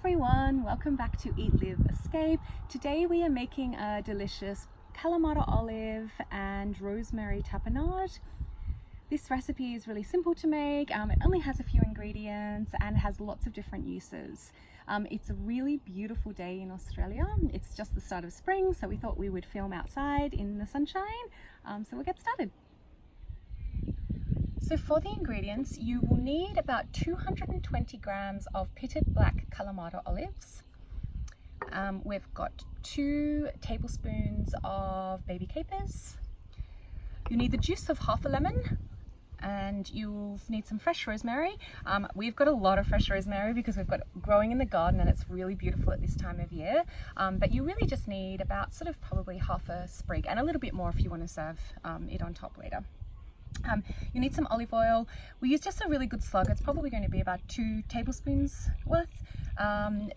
everyone, welcome back to Eat.Live.Escape. Today we are making a delicious Kalamata olive and Rosemary Tapenade. This recipe is really simple to make. It only has a few ingredients and has lots of different uses. It's a really beautiful day in Australia. It's just the start of spring, so we thought we would film outside in the sunshine. So we'll get started. So for the ingredients, you will need about 220 grams of pitted black Kalamata olives. We've got 2 tablespoons of baby capers. You need the juice of half a lemon, and you'll need some fresh rosemary. We've got a lot of fresh rosemary because we've got it growing in the garden and it's really beautiful at this time of year. But you really just need about probably half a sprig and a little bit more if you want to serve it on top later. You need some olive oil. We use just a really good slug. It's probably going to be about 2 tablespoons worth.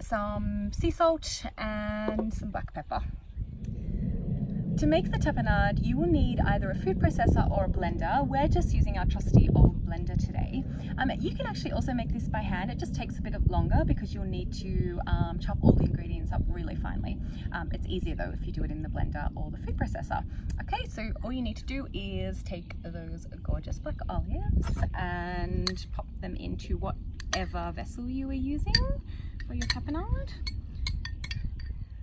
Some sea salt and some black pepper. To make the tapenade, you will need either a food processor or a blender. We're just using our trusty old blender today. You can actually also make this by hand. It just takes a bit longer because you'll need to chop all the ingredients up really finely. It's easier though if you do it in the blender or the food processor. Okay, so all you need to do is take those gorgeous black olives and pop them into whatever vessel you are using for your tapenade.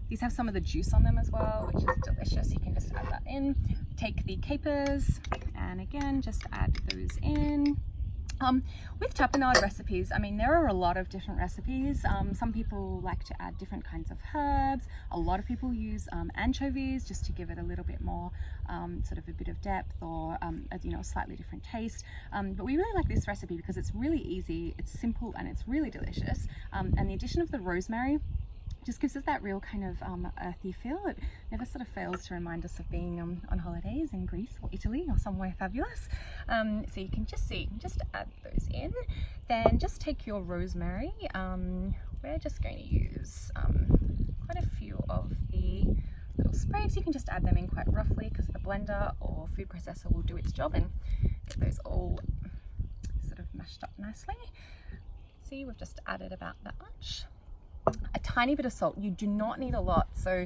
These have some of the juice on them as well, which is delicious. You can just add that in. Take the capers and again, just add those in. With tapenade recipes, there are a lot of different recipes. Some people like to add different kinds of herbs. A lot of people use anchovies just to give it a little bit more, a bit of depth or a slightly different taste. But we really like this recipe because it's really easy, it's simple, and it's really delicious. And the addition of the rosemary just gives us that real kind of earthy feel. It never fails to remind us of being on holidays in Greece or Italy or somewhere fabulous. So you can just add those in. Then just take your rosemary. We're just going to use quite a few of the little sprigs. You can just add them in quite roughly because the blender or food processor will do its job and get those all mashed up nicely. See, we've just added about that much. A tiny bit of salt. You do not need a lot. So,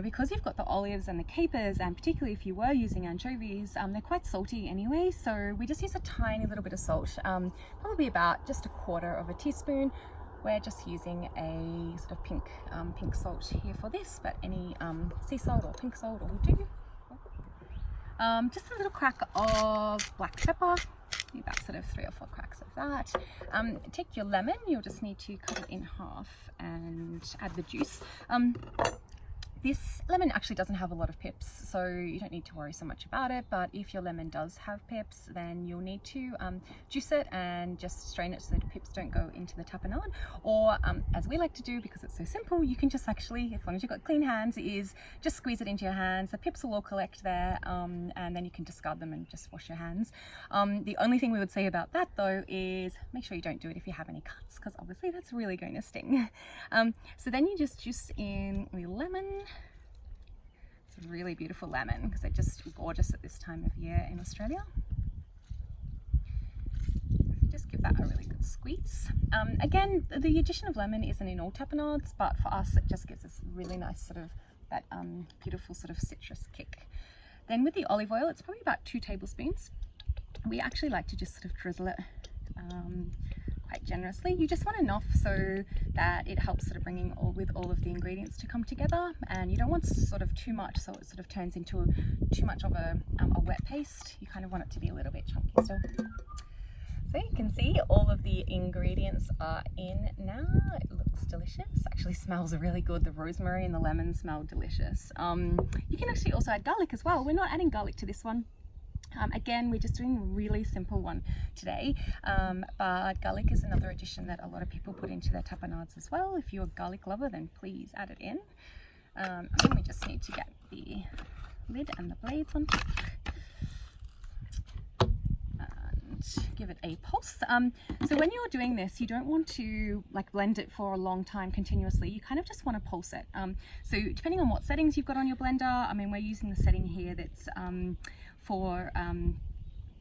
because you've got the olives and the capers, and particularly if you were using anchovies, they're quite salty anyway. So we just use a tiny little bit of salt, probably about just 1/4 teaspoon. We're just using a pink salt here for this, but any sea salt or pink salt will do. Just a little crack of black pepper. About 3 or 4 cracks of that. Take your lemon, you'll just need to cut it in half and add the juice. This lemon actually doesn't have a lot of pips, so you don't need to worry so much about it, but if your lemon does have pips, then you'll need to juice it and just strain it so the pips don't go into the tapenade. Or as we like to do, because it's so simple, you can just as long as you've got clean hands, is just squeeze it into your hands. The pips will all collect there, and then you can discard them and just wash your hands. The only thing we would say about that though is make sure you don't do it if you have any cuts, because obviously that's really going to sting. So then you just juice in the lemon. It's a really beautiful lemon because they're just gorgeous at this time of year in Australia. Just give that a really good squeeze. Again, the addition of lemon isn't in all tapenades, but for us it just gives us really nice that beautiful citrus kick. Then with the olive oil, it's probably about 2 tablespoons. We actually like to just drizzle it quite generously. You just want enough so that it helps bringing with all of the ingredients to come together, and you don't want too much so it turns into too much of a wet paste. You kind of want it to be a little bit chunky still. So you can see all of the ingredients are in now. It looks delicious. Actually smells really good. The rosemary and the lemon smell delicious. You can actually also add garlic as well. We're not adding garlic to this one. Again, we're just doing a really simple one today, but garlic is another addition that a lot of people put into their tapenades as well. If you're a garlic lover, then please add it in. And we just need to get the lid and the blades on top and give it a pulse. So when you're doing this, you don't want to blend it for a long time continuously. You kind of just want to pulse it. So depending on what settings you've got on your blender, we're using the setting here that's for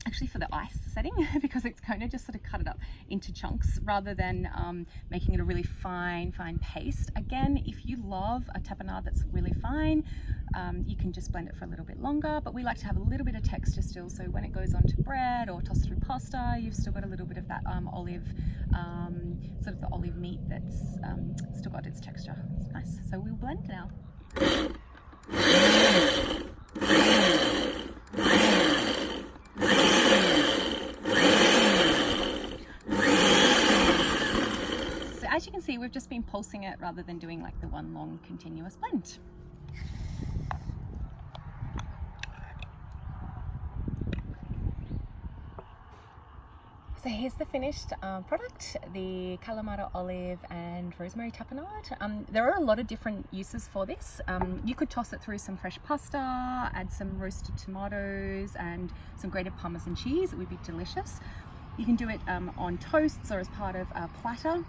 actually for the ice setting, because it's going to just sort of cut it up into chunks rather than making it a really fine paste. Again, if you love a tapenade that's really fine, you can just blend it for a little bit longer, but we like to have a little bit of texture still, so when it goes onto bread or tossed through pasta, you've still got a little bit of that olive, sort of the olive meat that's still got its texture. It's nice. So we'll blend now. As you can see, we've just been pulsing it rather than doing like the one long continuous blend. So here's the finished product, the Kalamata olive and rosemary tapenade. There are a lot of different uses for this. You could toss it through some fresh pasta, add some roasted tomatoes and some grated Parmesan cheese. It would be delicious. You can do it on toasts or as part of a platter.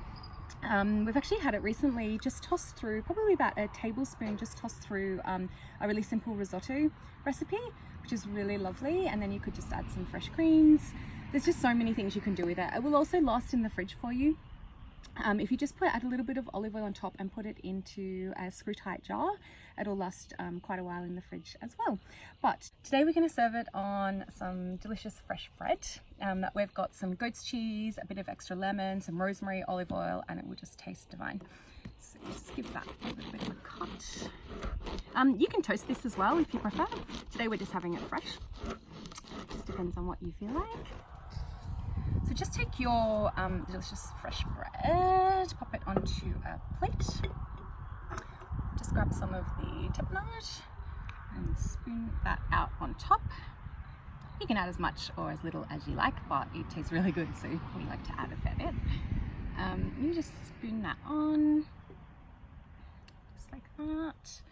We've actually had it recently just tossed through, probably about a tablespoon, just tossed through a really simple risotto recipe, which is really lovely. And then you could just add some fresh greens. There's just so many things you can do with it. It will also last in the fridge for you. If you just add a little bit of olive oil on top and put it into a screw tight jar, it'll last quite a while in the fridge as well. But today we're going to serve it on some delicious fresh bread. We've got some goat's cheese, a bit of extra lemon, some rosemary, olive oil, and it will just taste divine. So just give that a little bit of a cut. You can toast this as well if you prefer. Today we're just having it fresh. Just depends on what you feel like. So just take your delicious fresh bread, pop it onto a plate. Just grab some of the tapenade and spoon that out on top. You can add as much or as little as you like, but it tastes really good, so we like to add a fair bit. You just spoon that on, just like that.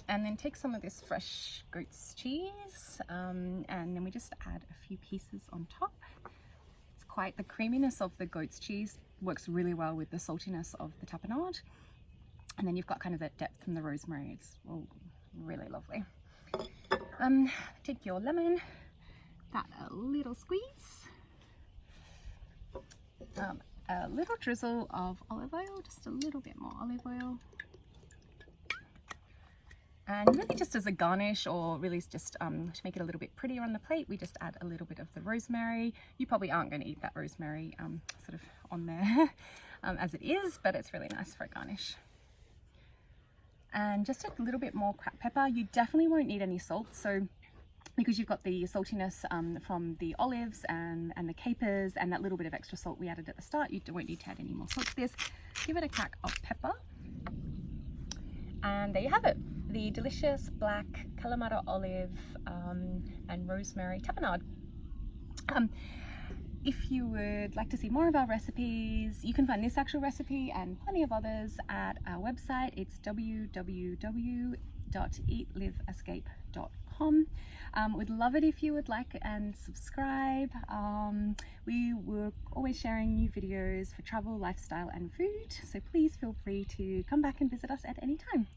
And then take some of this fresh goat's cheese, and then we just add a few pieces on top. It's quite, the creaminess of the goat's cheese works really well with the saltiness of the tapenade. And then you've got kind of that depth from the rosemary. It's really lovely. Take your lemon, that a little squeeze, a little drizzle of olive oil, just a little bit more olive oil. And really just as a garnish, or really just to make it a little bit prettier on the plate, we just add a little bit of the rosemary. You probably aren't going to eat that rosemary sort of on there as it is, but it's really nice for a garnish. And just a little bit more cracked pepper. You definitely won't need any salt, so because you've got the saltiness from the olives and the capers and that little bit of extra salt we added at the start, you won't need to add any more salt to this. Give it a crack of pepper. And there you have it, the delicious black Kalamata olive and rosemary tapenade. If you would like to see more of our recipes, you can find this actual recipe and plenty of others at our website. It's www.Eat.Live.Escape.com. We'd love it if you would like and subscribe. We were always sharing new videos for travel, lifestyle and food, so please feel free to come back and visit us at any time.